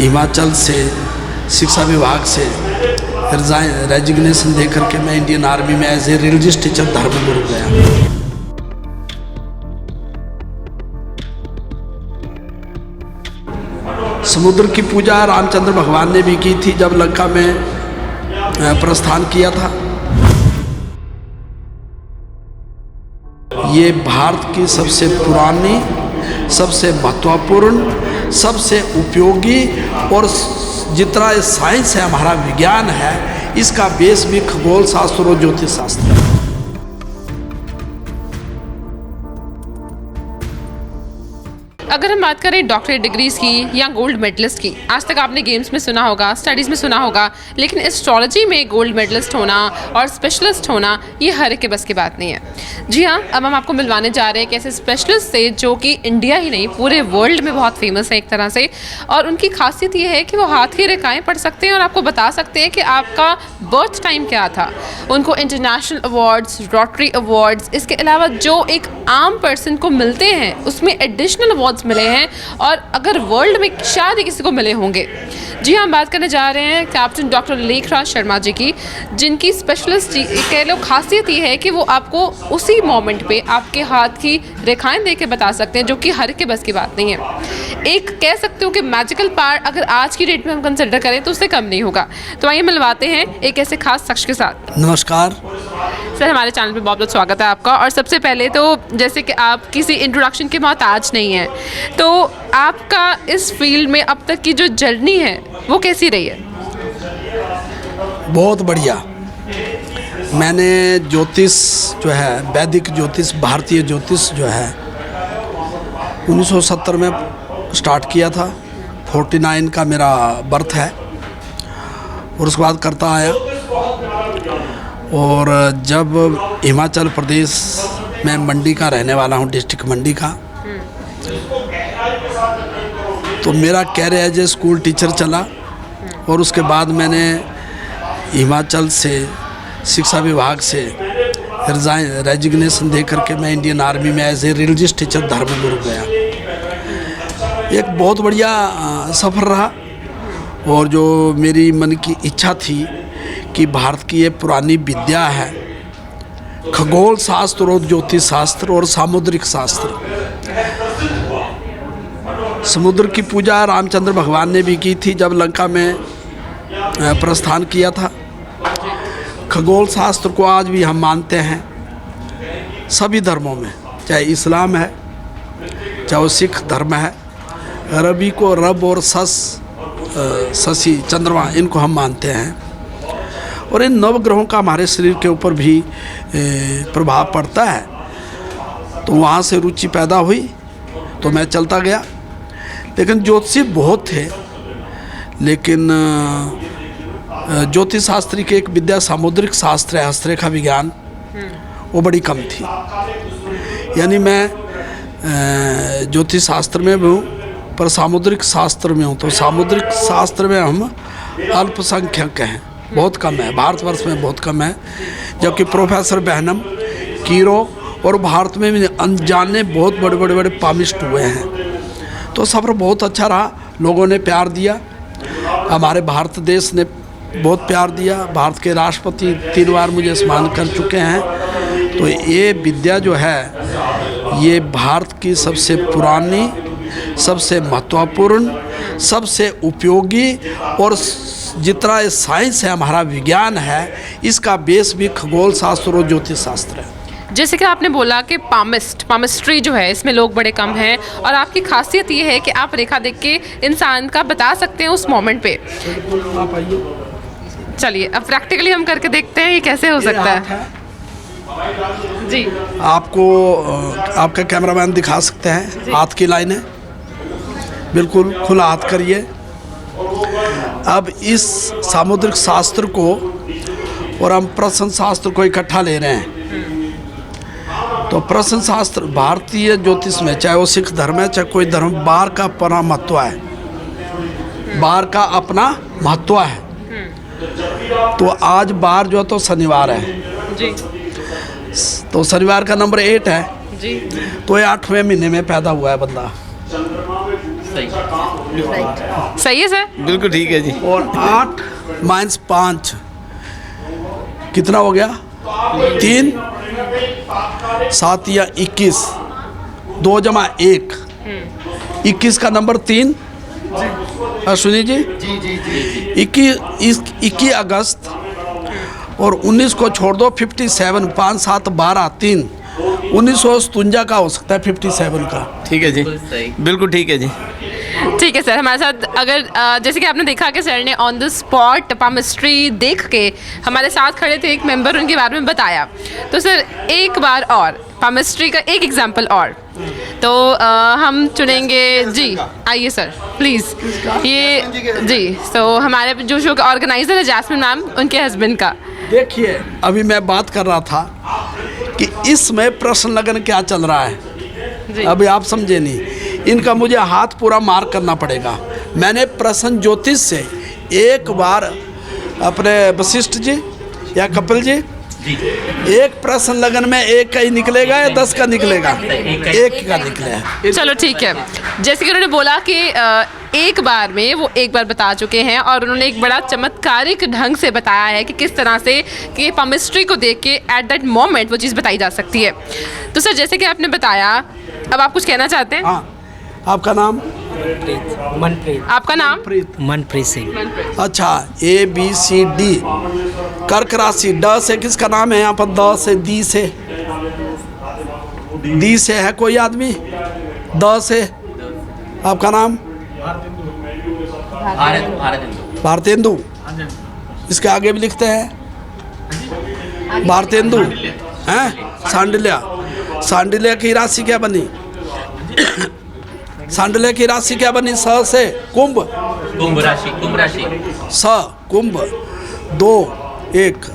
हिमाचल से शिक्षा विभाग से रेजिग्नेशन दे करके मैं इंडियन आर्मी में एज ए रिलीजियस टीचर धर्मगुरु गया। समुद्र की पूजा रामचंद्र भगवान ने भी की थी जब लंका में प्रस्थान किया था। ये भारत की सबसे पुरानी, सबसे महत्वपूर्ण, सबसे उपयोगी और जितना साइंस है, हमारा विज्ञान है, इसका बेस भी खगोल शास्त्र और ज्योतिष शास्त्र है। अगर हम बात करें डॉक्टरेट डिग्रीज़ की या गोल्ड मेडलिस्ट की, आज तक आपने गेम्स में सुना होगा, स्टडीज़ में सुना होगा, लेकिन एस्ट्रोलॉजी में गोल्ड मेडलिस्ट होना और स्पेशलिस्ट होना ये हर एक के बस की बात नहीं है। जी हाँ, अब हम आपको मिलवाने जा रहे हैं एक ऐसे स्पेशलिस्ट से जो कि इंडिया ही नहीं पूरे वर्ल्ड में बहुत फेमस है एक तरह से, और उनकी खासियत ये है कि वो हाथ की रेखाएँ पढ़ सकते हैं और आपको बता सकते हैं कि आपका बर्थ टाइम क्या था। उनको इंटरनेशनल अवार्ड्स, रोटरी अवार्ड्स, इसके अलावा जो एक आम पर्सन को मिलते हैं उसमें एडिशनल अवार्ड्स मिले हैं, और अगर वर्ल्ड में शायद ही किसी को मिले होंगे। जी हम बात करने जा रहे हैं कैप्टन डॉक्टर लेखराज शर्मा जी की, जिनकी स्पेशलिस्ट कह लो खासियत ये है कि वो आपको उसी मोमेंट पे आपके हाथ की रेखाएं दे के बता सकते हैं, जो कि हर के बस की बात नहीं है। एक कह सकते हो कि मैजिकल पार्ट अगर आज की डेट में हम कंसिडर करें तो उससे कम नहीं होगा। तो आइए मिलवाते हैं एक ऐसे खास शख्स के साथ। नमस्कार सर, हमारे चैनल पे बहुत बहुत स्वागत है आपका। और सबसे पहले तो जैसे कि आप किसी इंट्रोडक्शन के मोहताज नहीं हैं, तो आपका इस फील्ड में अब तक की जो जर्नी है वो कैसी रही है? बहुत बढ़िया। मैंने ज्योतिष जो है, वैदिक ज्योतिष, भारतीय ज्योतिष जो है 1970 में स्टार्ट किया था। 49 का मेरा बर्थ है और उसके बाद करता आया। और जब हिमाचल प्रदेश में मंडी का रहने वाला हूँ, डिस्ट्रिक्ट मंडी का, तो मेरा career as a school teacher चला और उसके बाद मैंने हिमाचल से शिक्षा विभाग से रेजिग्नेशन दे करके मैं इंडियन आर्मी में एज ए रिलीजियस टीचर धर्मगुरु गया। एक बहुत बढ़िया सफ़र रहा। और जो मेरी मन की इच्छा थी कि भारत की ये पुरानी विद्या है, खगोल शास्त्र और ज्योतिष शास्त्र और सामुद्रिक शास्त्र, समुद्र की पूजा रामचंद्र भगवान ने भी की थी जब लंका में प्रस्थान किया था। खगोल शास्त्र को आज भी हम मानते हैं सभी धर्मों में, चाहे इस्लाम है, चाहे वो सिख धर्म है। रवि को रब और शशि चंद्रमा, इनको हम मानते हैं। और इन नवग्रहों का हमारे शरीर के ऊपर भी प्रभाव पड़ता है। तो वहाँ से रुचि पैदा हुई तो मैं चलता गया। लेकिन ज्योतिषी बहुत थे, लेकिन ज्योतिष शास्त्री की एक विद्या सामुद्रिक शास्त्र है, हस्तरेखा विज्ञान, वो बड़ी कम थी। यानी मैं ज्योतिष शास्त्र में भी हूँ पर सामुद्रिक शास्त्र में हूँ। तो सामुद्रिक शास्त्र में हम अल्पसंख्यक हैं, बहुत कम है, भारतवर्ष में बहुत कम है। जबकि प्रोफेसर बहनम, कीरो और भारत में भी अनजाने बहुत बड़े बड़े पामिस्ट हुए हैं। तो सफ़र बहुत अच्छा रहा, लोगों ने प्यार दिया, हमारे भारत देश ने बहुत प्यार दिया। भारत के राष्ट्रपति 3 बार मुझे सम्मान कर चुके हैं। तो ये विद्या जो है ये भारत की सबसे पुरानी, सबसे महत्वपूर्ण, सबसे उपयोगी और जितना साइंस है, हमारा विज्ञान है, इसका बेस भी खगोल शास्त्र और ज्योतिष शास्त्र है। जैसे कि आपने बोला कि पामिस्ट्री जो है इसमें लोग बड़े कम हैं, और आपकी खासियत ये है कि आप रेखा देख के इंसान का बता सकते हैं उस मोमेंट पे। चलिए अब प्रैक्टिकली हम करके देखते हैं ये कैसे हो सकता है। जी आपको आपका कैमरामैन दिखा सकते हैं, हाथ की लाइन है, बिल्कुल खुला हाथ करिए। अब इस सामुद्रिक शास्त्र को और हम प्रश्न शास्त्र को इकट्ठा ले रहे हैं। तो प्रश्न शास्त्र भारतीय ज्योतिष में, चाहे वो सिख धर्म है चाहे कोई धर्म, बार का अपना महत्व है, बार का अपना महत्व है। तो आज बार जो है तो शनिवार है जी, तो शनिवार का नंबर 8 है जी। तो ये 8वें महीने में पैदा हुआ है बंदा। सही है सर? बिल्कुल ठीक है जी। और 8 माइनस 5 कितना हो गया? 3 7 या 21, 2 जमा 1, 21 का नंबर 3। सुनिए जी, 21 अगस्त और 19 को छोड़ दो, 57, 5 7 12 3, 1957 का हो सकता है 57 का। ठीक है जी, बिल्कुल ठीक है जी। ठीक है सर, हमारे साथ अगर जैसे कि आपने देखा कि सर ने ऑन द स्पॉट पामिस्ट्री देख के हमारे साथ खड़े थे एक मेंबर, उनके बारे में बताया। तो सर एक बार और पामिस्ट्री का एक एग्जांपल और तो हम चुनेंगे जी। आइए सर प्लीज़। ये जी, तो हमारे जो शो का ऑर्गेनाइजर है जैस्मिन मैम, उनके हस्बैंड का। देखिए, अभी मैं बात कर रहा था कि इसमें प्रश्न लगन क्या चल रहा है, जी। अभी आप समझे नहीं। इनका मुझे हाथ पूरा मार्क करना पड़ेगा। मैंने प्रश्न ज्योतिष से एक बार अपने वशिष्ठ जी या कपिल जी, एक प्रश्न लगन में 1 का ही निकलेगा या 10 का निकलेगा? 1 का निकलेगा। चलो ठीक है। जैसे कि उन्होंने बोला कि एक बार में वो एक बार बता चुके हैं और उन्होंने एक बड़ा चमत्कारिक ढंग से बताया है कि किस तरह से कि पामिस्ट्री को देख के एट दैट मोमेंट वो चीज़ बताई जा सकती है। तो सर जैसे कि आपने बताया, अब आप कुछ कहना चाहते हैं? हाँ, आपका नाम? मनप्रीत। आपका नाम? मनप्रीत सिंह। अच्छा, ABCD कर्क राशि। ड से किसका नाम है यहाँ पर? द से, दी से, दी से है कोई आदमी? द से आपका नाम? भारतेंदु। इसके आगे भी लिखते हैं भारतेंदु हैं? सांडिल्या। सांडिल्या की राशि क्या बनी? सांडिल्या की राशि क्या बनी? स से कुंभ। कुंभ राशि। स कुंभ। 2 1।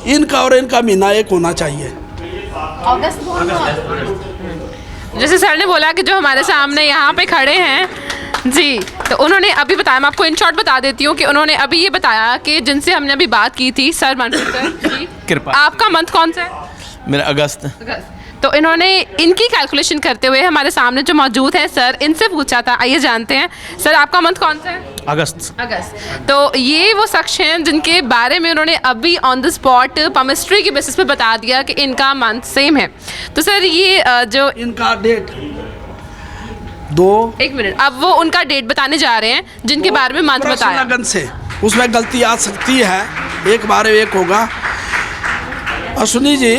इनका और इनका महीना एक होना चाहिए। जैसे सर ने बोला कि जो हमारे सामने यहाँ पे खड़े हैं जी, तो उन्होंने अभी बताया, मैं आपको इन शॉर्ट बता देती हूँ कि उन्होंने अभी ये बताया कि जिनसे हमने अभी बात की थी, सर मनप्रीत सर जी, कृपा। आपका मंथ कौन सा है? मेरा अगस्त। तो इन्होंने इनकी कैलकुलेशन करते हुए हमारे सामने जो मौजूद हैं सर, इनसे पूछा था। आइए जानते हैं सर, आपका मंथ कौन सा है? अगस्त। अगस्त। तो ये वो शख्स हैं जिनके बारे में उन्होंने अभी ऑन द स्पॉट पामिस्ट्री के बेसिस पे बता दिया कि इनका मंथ सेम है। तो सर ये जो इनका डेट 2 एक मिनट, अब वो उनका डेट बताने जा रहे हैं जिनके बारे में मंथ बताया। लगन से उसमें गलती आ सकती है, एक बार एक होगा। अश्विनी जी,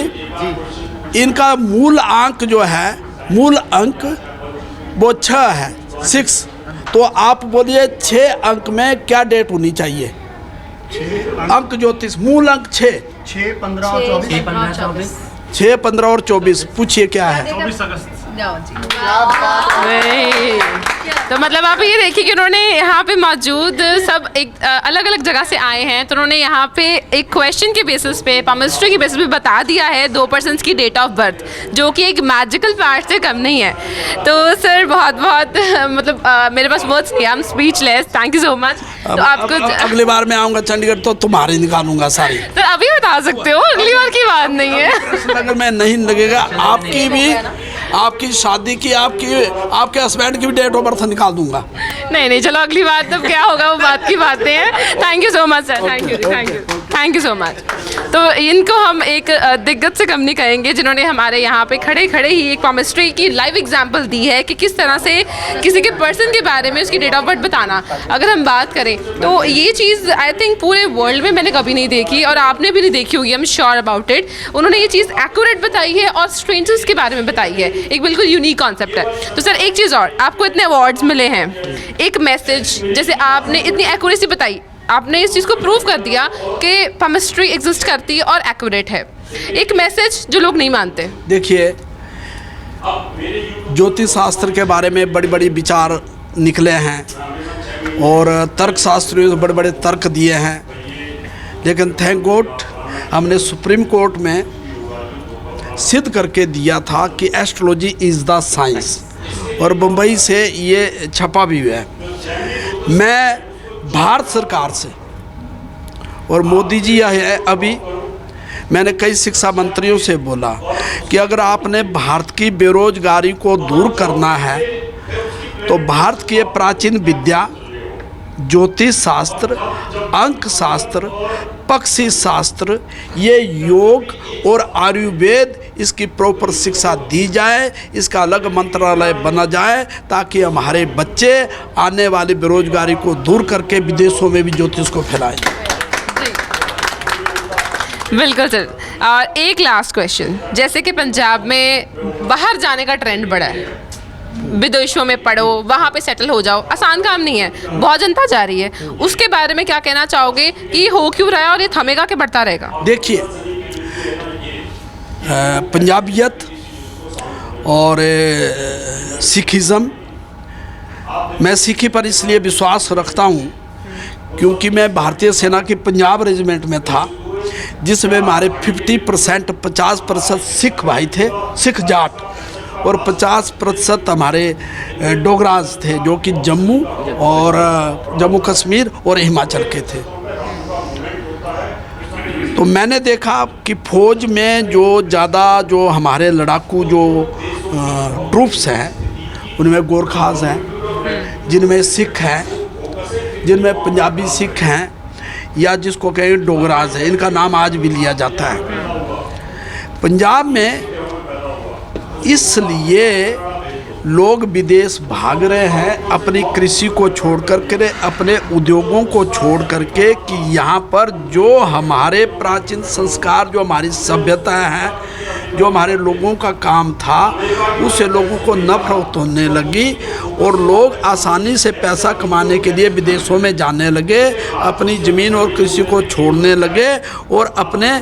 इनका मूल अंक जो है, मूल अंक वो 6 है, 6। तो आप बोलिए 6 अंक में क्या डेट होनी चाहिए? अंक ज्योतिष मूल अंक 6, 6 15 और 24। 6 15 और 24। पूछिए क्या है? 24 अगस्त। नहीं। तो मतलब आप ये देखिए कि उन्होंने यहाँ पे मौजूद सब एक अलग अलग जगह से आए हैं, तो उन्होंने यहाँ पे एक क्वेश्चन के बेसिस पे, पामिस्ट्री के बेसिस पे बता दिया है 2 पर्सन्स की डेट ऑफ बर्थ, जो कि एक मैजिकल पार्ट से कम नहीं है। तो सर बहुत बहुत मतलब मेरे पास वर्ड्स नहीं, I am speechless. Thank you so much. तो आपको अगली बार मैं आऊँगा चंडीगढ़ तो तुम्हारे निकालूंगा सारी। सर अभी बता सकते हो, अगली बार की बात नहीं है। अगर मैं नहीं लगेगा, आपकी भी, आपकी शादी की, आपके हस्बैंड की भी डेट ऑफ बर्थ निकाल दूंगा। नहीं, चलो अगली बार तब क्या होगा वो बात की बातें हैं। Thank you so much sir, thank you so much. तो इनको हम एक दिग्गज से कम नहीं कहेंगे जिन्होंने हमारे यहाँ पे खड़े खड़े ही एक पामिस्ट्री की लाइव एग्जांपल दी है कि किस तरह से किसी के पर्सन के बारे में उसकी डेट ऑफ बर्थ बताना। अगर हम बात करें तो ये चीज़ आई थिंक पूरे वर्ल्ड में मैंने कभी नहीं देखी और आपने भी नहीं देखी होगी, I am sure about it. उन्होंने ये चीज़ एक्यूरेट बताई है और स्ट्रेंजर्स के बारे में बताई है, एक बिल्कुल यूनिक कॉन्सेप्ट है। तो सर एक चीज़ और, आपको इतने अवार्ड्स मिले हैं, एक मैसेज, जैसे आपने इतनी एक्यूरेसी बताई, आपने इस चीज़ को प्रूव कर दिया कि पामिस्ट्री एग्जिस्ट करती है और एक्यूरेट है, एक मैसेज जो लोग नहीं मानते। देखिए, ज्योतिष शास्त्र के बारे में बड़ी बड़ी विचार निकले हैं और तर्क शास्त्रियों से बड़े बड़े तर्क दिए हैं, लेकिन थैंक गॉड हमने सुप्रीम कोर्ट में सिद्ध करके दिया था कि एस्ट्रोलॉजी इज़ द साइंस, और मुंबई से ये छपा भी हुआ है। मैं भारत सरकार से और मोदी जी है, अभी मैंने कई शिक्षा मंत्रियों से बोला कि अगर आपने भारत की बेरोजगारी को दूर करना है तो भारत की ये प्राचीन विद्या ज्योतिष शास्त्र, अंक शास्त्र, पक्षी शास्त्र, ये योग और आयुर्वेद, इसकी प्रॉपर शिक्षा दी जाए, इसका अलग मंत्रालय बना जाए ताकि हमारे बच्चे आने वाली बेरोजगारी को दूर करके विदेशों में भी ज्योतिष को फैलाएं। बिल्कुल सर। और एक लास्ट क्वेश्चन, जैसे कि पंजाब में बाहर जाने का ट्रेंड बढ़ा है, विदेशों में पढ़ो, वहाँ पे सेटल हो जाओ, आसान काम नहीं है, बहुत जनता जा रही है, उसके बारे में क्या कहना चाहोगे कि ये हो क्यों रहा है और ये थमेगा कि बढ़ता रहेगा? देखिए, पंजाबियत और सिखिज़म, मैं सिखी पर इसलिए विश्वास रखता हूँ क्योंकि मैं भारतीय सेना की पंजाब रेजिमेंट में था, जिसमें हमारे 50% सिख भाई थे, सिख जाट, और 50% हमारे डोगराज थे जो कि जम्मू कश्मीर और हिमाचल के थे। तो मैंने देखा कि फौज में जो हमारे लड़ाकू जो ट्रूप्स हैं, उनमें गोरखास हैं, जिनमें सिख हैं, जिनमें पंजाबी सिख हैं, या जिसको कहें डोगराज है, इनका नाम आज भी लिया जाता है। पंजाब में इसलिए लोग विदेश भाग रहे हैं अपनी कृषि को छोड़ करके, अपने उद्योगों को छोड़ करके, कि यहाँ पर जो हमारे प्राचीन संस्कार, जो हमारी सभ्यता है, जो हमारे लोगों का काम था, उससे लोगों को नफरत होने लगी और लोग आसानी से पैसा कमाने के लिए विदेशों में जाने लगे, अपनी ज़मीन और कृषि को छोड़ने लगे और अपने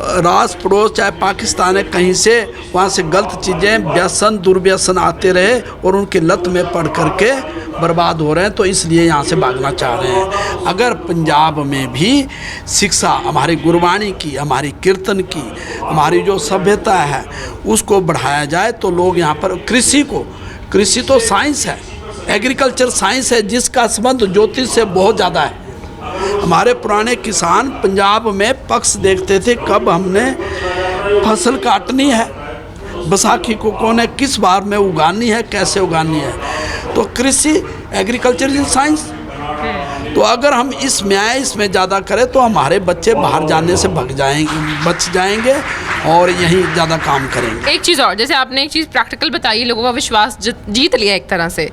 रास पड़ोस चाहे पाकिस्तान है, कहीं से वहाँ से गलत चीज़ें, व्यसन दुर्व्यसन आते रहे और उनकी लत में पड़ करके बर्बाद हो रहे हैं। तो इसलिए यहाँ से भागना चाह रहे हैं। अगर पंजाब में भी शिक्षा, हमारी गुरबाणी की, हमारी कीर्तन की, हमारी जो सभ्यता है, उसको बढ़ाया जाए तो लोग यहाँ पर कृषि तो साइंस है, एग्रीकल्चर साइंस है, जिसका संबंध ज्योतिष से बहुत ज़्यादा है। हमारे पुराने किसान पंजाब में पक्ष देखते थे कब हमने फसल काटनी है, बैसाखी को कौन है, किस बार में उगानी है, कैसे उगानी है। तो कृषि, एग्रीकल्चर इज साइंस। तो अगर हम इसमें ज़्यादा करें तो हमारे बच्चे बाहर जाने से बच जाएंगे और यहीं ज़्यादा काम करेंगे। एक चीज़ और, जैसे आपने एक चीज़ प्रैक्टिकल बताई, लोगों का विश्वास जीत लिया एक तरह से।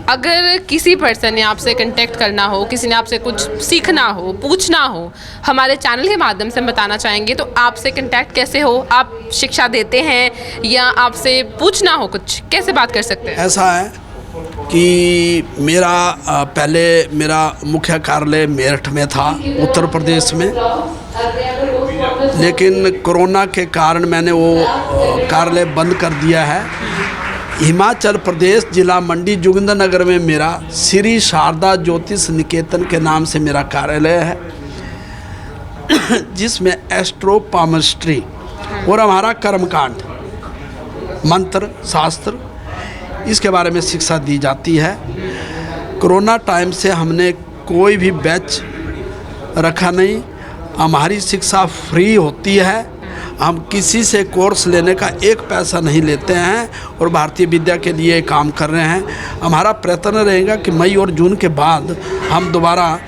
अगर किसी पर्सन ने आपसे कांटेक्ट करना हो, किसी ने आपसे कुछ सीखना हो, पूछना हो, हमारे चैनल के माध्यम से बताना चाहेंगे तो आपसे कांटेक्ट कैसे हो? आप शिक्षा देते हैं या आपसे पूछना हो कुछ, कैसे बात कर सकते हैं? ऐसा है कि पहले मेरा मुख्य कार्यालय मेरठ में था, उत्तर प्रदेश में, लेकिन कोरोना के कारण मैंने वो कार्यालय बंद कर दिया है। हिमाचल प्रदेश, जिला मंडी जोगिंद्रनगर में मेरा श्री शारदा ज्योतिष निकेतन के नाम से मेरा कार्यालय है, जिसमें एस्ट्रो पामस्ट्री और हमारा कर्मकांड, मंत्र शास्त्र, इसके बारे में शिक्षा दी जाती है। कोरोना टाइम से हमने कोई भी बैच रखा नहीं, हमारी शिक्षा फ्री होती है, हम किसी से कोर्स लेने का एक पैसा नहीं लेते हैं और भारतीय विद्या के लिए काम कर रहे हैं। हमारा प्रयत्न रहेगा कि मई और जून के बाद हम दोबारा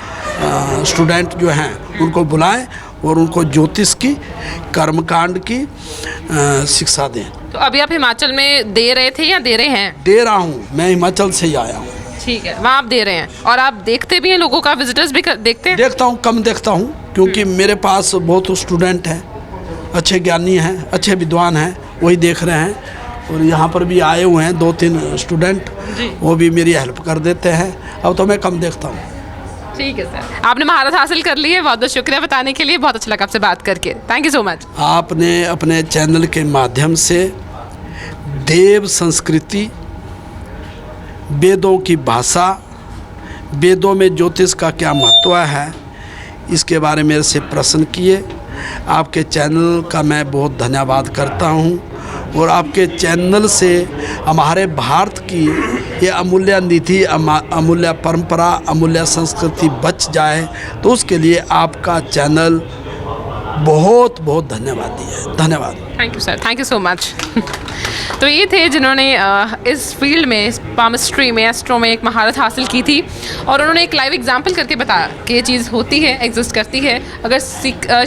स्टूडेंट जो हैं उनको बुलाएं और उनको ज्योतिष की, कर्मकांड की शिक्षा दें। तो अभी आप हिमाचल में दे रहे थे या दे रहे हैं? दे रहा हूँ, मैं हिमाचल से ही आया हूँ। ठीक है, वहाँ आप दे रहे हैं और आप देखते भी हैं, लोगों का विजिटर्स भी देखते हैं? देखता हूँ, कम देखता हूँ, क्योंकि मेरे पास बहुत स्टूडेंट हैं, अच्छे ज्ञानी हैं, अच्छे विद्वान हैं, वही देख रहे हैं। और यहाँ पर भी आए हुए हैं 2-3 स्टूडेंट, वो भी मेरी हेल्प कर देते हैं। अब तो मैं कम देखता हूँ। ठीक है सर, आपने महारत हासिल कर ली है, बहुत बहुत शुक्रिया बताने के लिए, बहुत अच्छा लगा आपसे बात करके, थैंक यू सो मच। आपने अपने चैनल के माध्यम से देव संस्कृति, वेदों की भाषा, वेदों में ज्योतिष का क्या महत्व है, इसके बारे में मेरे से प्रश्न किए। आपके चैनल का मैं बहुत धन्यवाद करता हूं और आपके चैनल से हमारे भारत की ये अमूल्य निधि, अमूल्य परंपरा, अमूल्य संस्कृति बच जाए, तो उसके लिए आपका चैनल बहुत बहुत धन्यवाद दिया है। धन्यवाद। Thank you sir, thank you so much. तो ये थे जिन्होंने इस फील्ड में, पामिस्ट्री में, एस्ट्रो में एक महारत हासिल की थी और उन्होंने एक लाइव एग्जाम्पल करके बताया कि ये चीज़ होती है, एग्जिस्ट करती है। अगर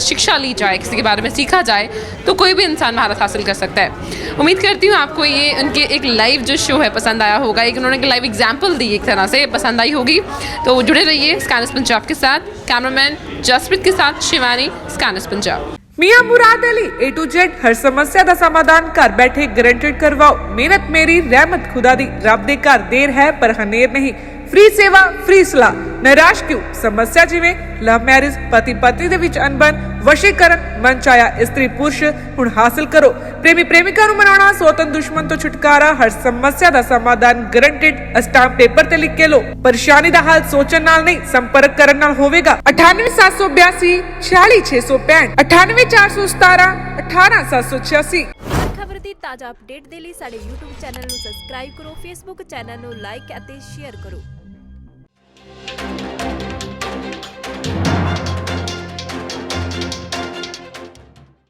शिक्षा ली जाए, किसी के बारे में सीखा जाए तो कोई भी इंसान महारत हासिल कर सकता है। उम्मीद करती हूँ आपको ये उनके एक लाइव जो शो है पसंद आया होगा, एक उन्होंने लाइव एग्जाम्पल दी, एक तरह से पसंद आई होगी। तो जुड़े रहिए स्कैनर्स पंजाब के साथ। कैमरामैन जसप्रीत के साथ Shivani, scanners Punjab. Mian Murad Ali A to Z हर समस्या ਦਾ ਸਮਾਧਾਨ ਘਰ ਬੈਠੇ ਗਰੰਟਡ ਕਰਵਾਓ। ਮਿਹਨਤ ਮੇਰੀ ਰਹਿਮਤ ਖੁਦਾ ਦੀ, ਰੱਬ ਦੇ ਘਰ ਦੇਰ ਹੈ ਪਰ ਹਨੇਰ ਨਹੀਂ। ਫ੍ਰੀ ਸੇਵਾ, ਫ੍ਰੀ ਸਲਾਹ। ਨਿਰਾਸ਼ ਕਿਉਂ? ਸਮੱਸਿਆ ਜਿਵੇਂ ਲਵ ਮੈਰਿਜ, ਪਤੀ ਪਤਨੀ ਦੇ ਵਿੱਚ ਅਣਬਣ, ਵਸ਼ੀਕਰਨ, ਮਨ ਚਾਹਿਆ ਇਸਤਰੀ ਪੁਰਸ਼ ਹੁਣ ਹਾਸਲ ਕਰੋ। ਪ੍ਰੇਮੀ ਪ੍ਰੇਮਿਕਾ ਨੂੰ ਮਨਾਉਣਾ, ਸੋਤਨ ਦੁਸ਼ਮਣ ਤੋਂ ਛੁਟਕਾਰਾ, ਹਰ ਸਮੱਸਿਆ ਦਾ ਸਮਾਧਾਨ ਗਰੰਟਡ। ਸਟਾਂਪ ਪੇਪਰ ਤੇ ਲਿਖ ਕੇ ਲਓ। ਪਰੇਸ਼ਾਨੀ ਦਾ ਹੱਲ ਸੋਚਣ ਨਾਲ ਨਹੀਂ, ਸੰਪਰਕ ਕਰਨ ਨਾਲ ਹੋਵੇਗਾ। 98782 46665, 98417 18786। ਖਬਰ ਦੀ ਤਾਜ਼ਾ ਅਪਡੇਟ ਦੇ ਲਈ ਸਾਡੇ YouTube ਚੈਨਲ ਨੂੰ ਸਬਸਕ੍ਰਾਈਬ ਕਰੋ, Facebook ਚੈਨਲ ਨੂੰ ਲਾਈਕ ਅਤੇ ਸ਼ੇਅਰ ਕਰੋ।